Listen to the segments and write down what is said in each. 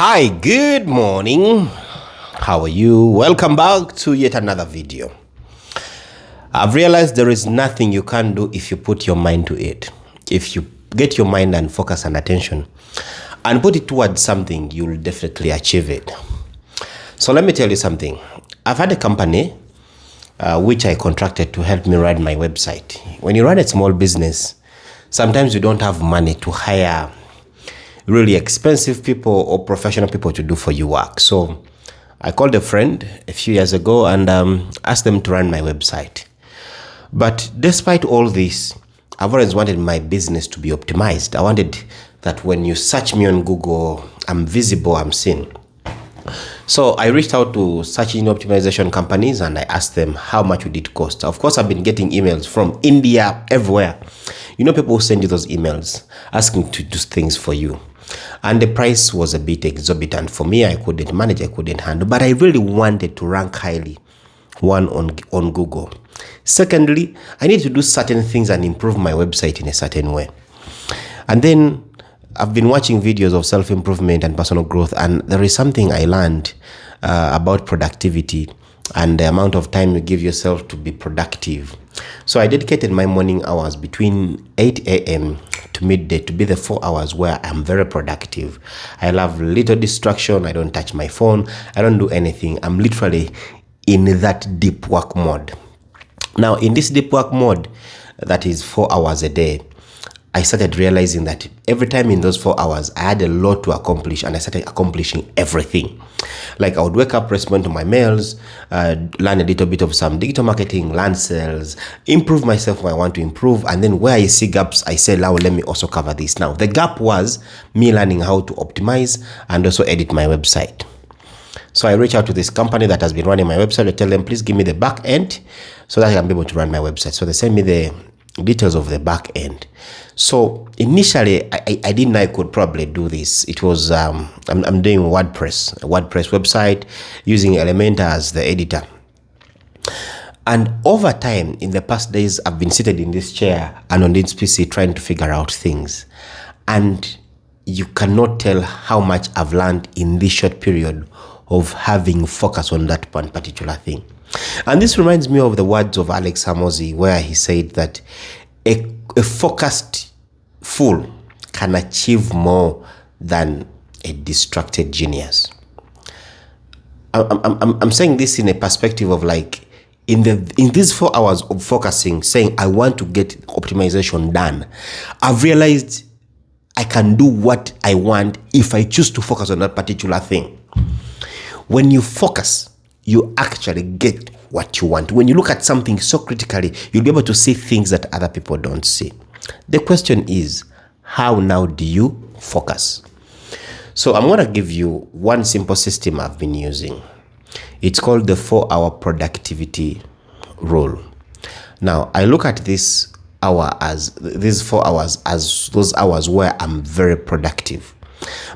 Hi, good morning. How are you? Welcome back to yet another video. I've realized there is nothing you can't do if you put your mind to it. If you get your mind and focus and attention and put it towards something, you'll definitely achieve it. So let me tell you something. I've had a company which I contracted to help me run my website. When you run a small business, sometimes you don't have money to hire really expensive people or professional people to do for you work. So I called a friend a few years ago and asked them to run my website. But despite all this, I've always wanted my business to be optimized. I wanted that when you search me on Google, I'm visible, I'm seen. So I reached out to search engine optimization companies and I asked them how much would it cost. Of course, I've been getting emails from India, everywhere. You know, people who send you those emails asking to do things for you. And the price was a bit exorbitant for me. I couldn't manage, I couldn't handle, but I really wanted to rank highly. One, on Google. Secondly, I need to do certain things and improve my website in a certain way. And then I've been watching videos of self-improvement and personal growth, and there is something I learned about productivity and the amount of time you give yourself to be productive. So I dedicated my morning hours between 8 a.m. to midday to be the 4 hours where I'm very productive. I have little distraction. I don't touch my phone. I don't do anything. I'm literally in that deep work mode. Now, in this deep work mode, that is 4 hours a day, I started realizing that every time in those 4 hours, I had a lot to accomplish, and I started accomplishing everything. Like I would wake up, respond to my mails, learn a little bit of some digital marketing, learn sales, improve myself where I want to improve, and then where I see gaps, I say, now let me also cover this. Now, the gap was me learning how to optimize and also edit my website. So I reach out to this company that has been running my website. I tell them, please give me the back end so that I can be able to run my website. So they send me the details of the back end. So initially, I didn't know I could probably do this. It was, I'm doing a WordPress website using Elementor as the editor. And over time, in the past days, I've been seated in this chair and on this PC trying to figure out things. And you cannot tell how much I've learned in this short period of having focus on that one particular thing. And this reminds me of the words of Alex Hormozi, where he said that a focused fool can achieve more than a distracted genius. I'm saying this in a perspective of like, in these 4 hours of focusing, saying I want to get optimization done, I've realized I can do what I want if I choose to focus on that particular thing. When you focus, you actually get what you want. When you look at something so critically, you'll be able to see things that other people don't see. The question is, how now do you focus? So I'm going to give you one simple system I've been using. It's called the 4-hour productivity rule. Now, I look at these 4 hours as those hours where I'm very productive.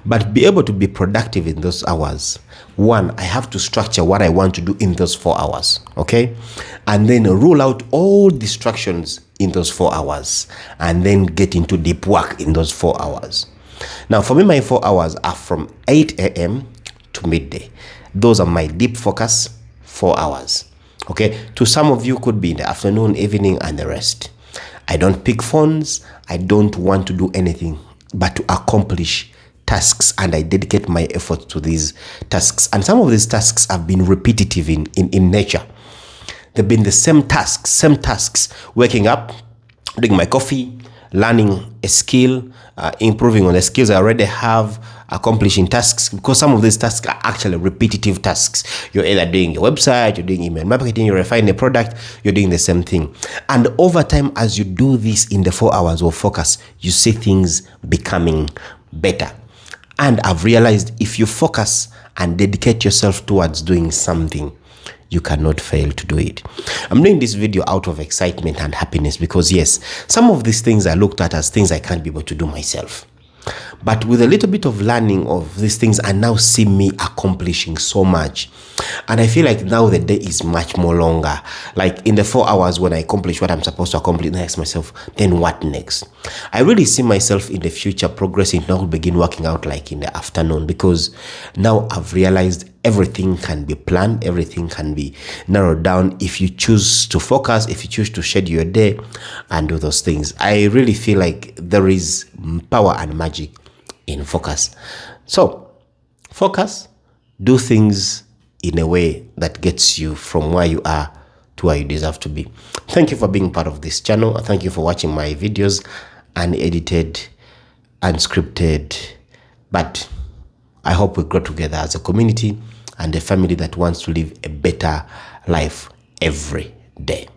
But be able to be productive in those hours, one, I have to structure what I want to do in those 4 hours, okay? And then rule out all distractions in those 4 hours, and then get into deep work in those 4 hours. Now, for me, my 4 hours are from 8 a.m. to midday. Those are my deep focus 4 hours, okay? To some of you, could be in the afternoon, evening, and the rest. I don't pick phones. I don't want to do anything but to accomplish tasks, and I dedicate my efforts to these tasks. And some of these tasks have been repetitive in nature. They've been the same tasks, waking up, doing my coffee, learning a skill, improving on the skills I already have, accomplishing tasks, because some of these tasks are actually repetitive tasks. You're either doing your website, you're doing email marketing, you're refining a product, you're doing the same thing. And over time, as you do this in the 4 hours of focus, you see things becoming better. And I've realized if you focus and dedicate yourself towards doing something, you cannot fail to do it. I'm doing this video out of excitement and happiness because yes, some of these things I looked at as things I can't be able to do myself. But with a little bit of learning of these things, I now see me accomplishing so much. And I feel like now the day is much more longer. Like in the 4 hours when I accomplish what I'm supposed to accomplish, I ask myself, then what next? I really see myself in the future progressing, now begin working out like in the afternoon, because now I've realized everything can be planned, everything can be narrowed down if you choose to focus, if you choose to schedule your day and do those things. I really feel like there is power and magic in focus. So focus, do things in a way that gets you from where you are to where you deserve to be. Thank you for being part of this channel. Thank you for watching my videos, unedited, unscripted, but I hope we grow together as a community and a family that wants to live a better life every day.